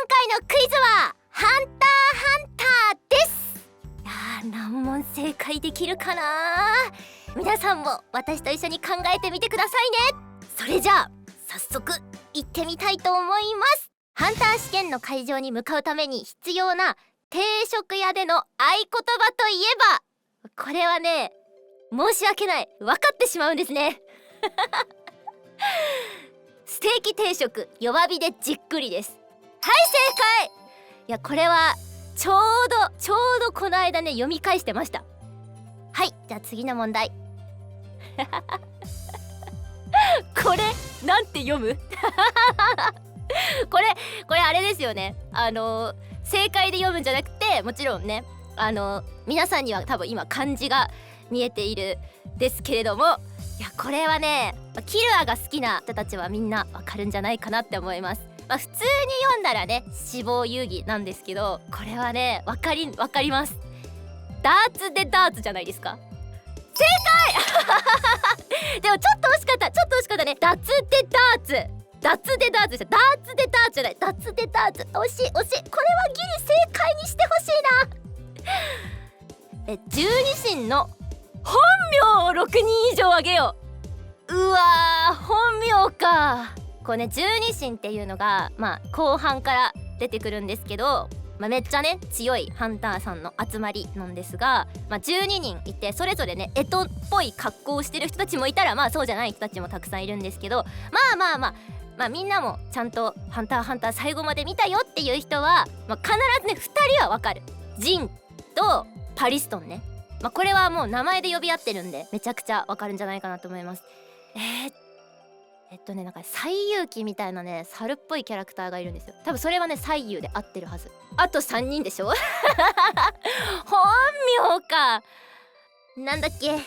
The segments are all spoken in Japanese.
回のクイズはハンターです。難問正解できるかな。皆さんも私と一緒に考えてみてくださいね。それじゃあ早速行ってみたいと思います。ハンター試験の会場に向かうために必要な定食屋での合言葉といえば、これはね、申し訳ない、分かってしまうんですねステーキ定食弱火でじっくりです。はい、正解。いや、これはちょうどこの間ね、読み返してました。はい、じゃあ次の問題これなんて読むこれあれですよね。正解で読むんじゃなくて、もちろんね、皆さんには多分今漢字が見えているですけれども、いや、これはね、キルアが好きな人たちはみんなわかるんじゃないかなって思います。普通に読んだらね、死亡遊戯なんですけど、これはね、わかります。ダーツでダーツじゃないですか。正解でもちょっと惜しかったね。ダツでダーツでダーツでした。ダーツでダーツじゃない、ダツでダーツ。惜しい。これはギリ正解にしてほしいな。十二神の本名を6人以上あげよう。うわー、本名か。こうね、十二神っていうのが後半から出てくるんですけど、めっちゃね強いハンターさんの集まりなんですが、12人いて、それぞれね干支っぽい格好をしてる人たちもいたら、そうじゃない人たちもたくさんいるんですけど、みんなもちゃんとハンター最後まで見たよっていう人は、必ずね2人はわかる。ジンとパリストンね。これはもう名前で呼び合ってるんで、めちゃくちゃわかるんじゃないかなと思います。なんか西遊記みたいなね、猿っぽいキャラクターがいるんですよ。多分それはね西遊で合ってるはず。あと3人でしょ本名か。なんだっけ、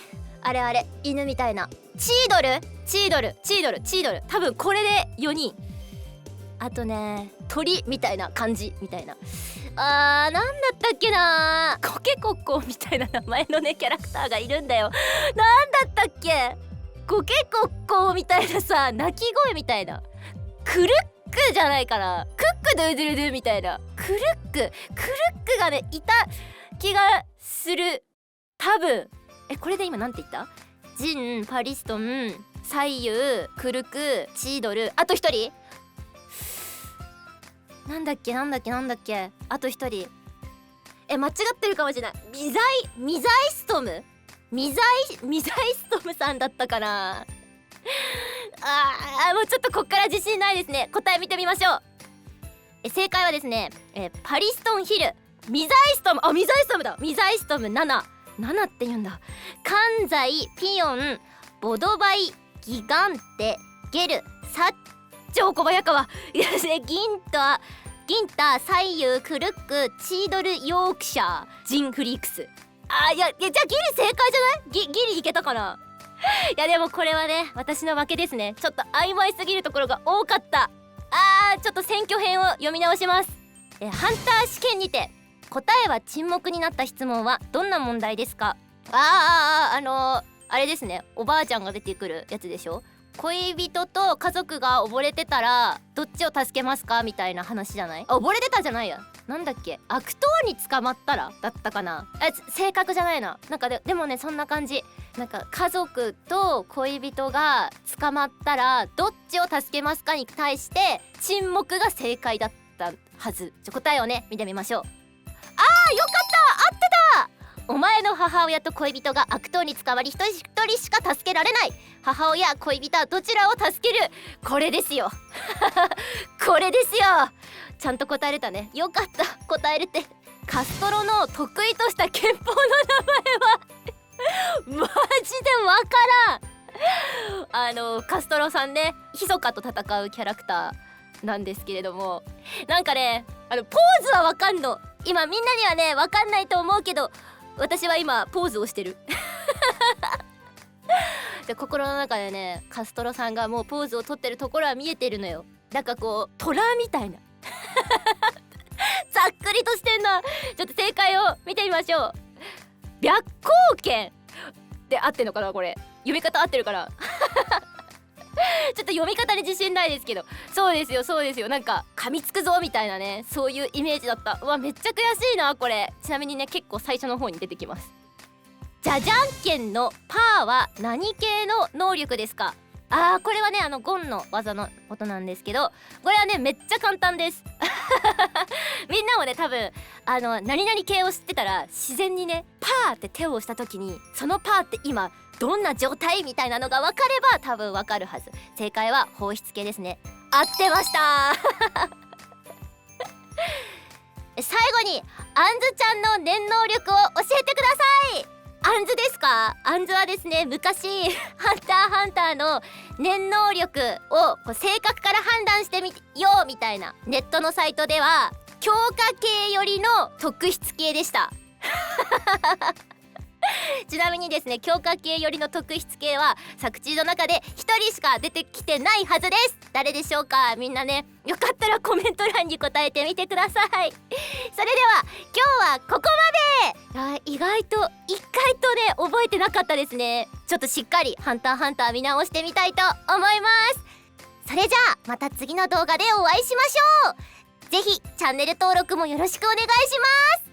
あれ犬みたいな、チードル。多分これで4人。あとね、鳥みたいな感じみたいな。なんだったっけな、コケコッコみたいな名前のねキャラクターがいるんだよ。なんだったっけ、コケコッコみたいなさ、鳴き声みたいな。クルックじゃないかな、クックドゥドゥルドゥみたいな。クルックがねいた気がする、多分。これで今なんて言った？ジン、パリストン、サイユー、クルク、チードル、あと1人なんだっけ、あと1人。間違ってるかもしれない。ミザイストムさんだったかな。もうちょっとこっから自信ないですね。答え見てみましょう。正解はですね、パリストンヒル、ミザイストム7って言うんだ。関西、ピヨン、ボドバイ、ギガンテ、ゲル、サッチョウ、小早川いやですね、ギンタ、サイユー、クルック、チードル、ヨークシャー、ジンフリークス。いやじゃあギリ正解じゃない？ギリいけたかな。いやでもこれはね、私の負けですね。ちょっと曖昧すぎるところが多かった。ちょっと選挙編を読み直します。ハンター試験にて答えは沈黙になった質問はどんな問題ですか？あれですね、おばあちゃんが出てくるやつでしょ。恋人と家族が溺れてたらどっちを助けますかみたいな話じゃない？溺れてたじゃないや、なんだっけ、悪党に捕まったらだったかな。正確じゃないな。なんかでもね、そんな感じ。なんか家族と恋人が捕まったらどっちを助けますかに対して沈黙が正解だったはず。答えをね見てみましょう。よかった、合ってた。お前の母親と恋人が悪党に捕まり一人しか助けられない。母親、恋人はどちらを助ける？これですよこれですよ。ちゃんと答えれたね。よかった、答えれて。カストロの得意とした拳法の名前はマジでわからん。カストロさんね、ヒソカと戦うキャラクターなんですけれども、なんかね、ポーズはわかんの。今みんなにはねわかんないと思うけど、私は今ポーズをしてるで、心の中でね、カストロさんがもうポーズを取ってるところは見えてるのよ。なんかこう虎みたいなざっくりとしてんな。ちょっと正解を見てみましょう。白光剣で合ってんのかな、これ読み方合ってるからちょっと読み方に自信ないですけど、そうですよそうですよ、なんか噛みつくぞみたいなね、そういうイメージだった。うわめっちゃ悔しいなこれ。ちなみにね結構最初の方に出てきます。じゃじゃんけんのパーは何系の能力ですか？これはねゴンの技のことなんですけど、これはねめっちゃ簡単ですみんなもね多分何々系を知ってたら自然にねパーって手を押した時にそのパーって今どんな状態みたいなのが分かれば多分分かるはず。正解は放出系ですね。合ってました最後にあんずちゃんの念能力を教えてください。あんずですか？あんずはですね昔ハンターハンターの念能力をこう性格から判断してみようみたいなネットのサイトでは強化系よりの特筆系でしたちなみにですね強化系よりの特筆系は作中の中で1人しか出てきてないはずです。誰でしょうか？みんなねよかったらコメント欄に答えてみてくださいそれでは今日はここまで。意外と1回とね覚えてなかったですね。ちょっとしっかりハンターハンター見直してみたいと思います。それじゃあまた次の動画でお会いしましょう。ぜひチャンネル登録もよろしくお願いします。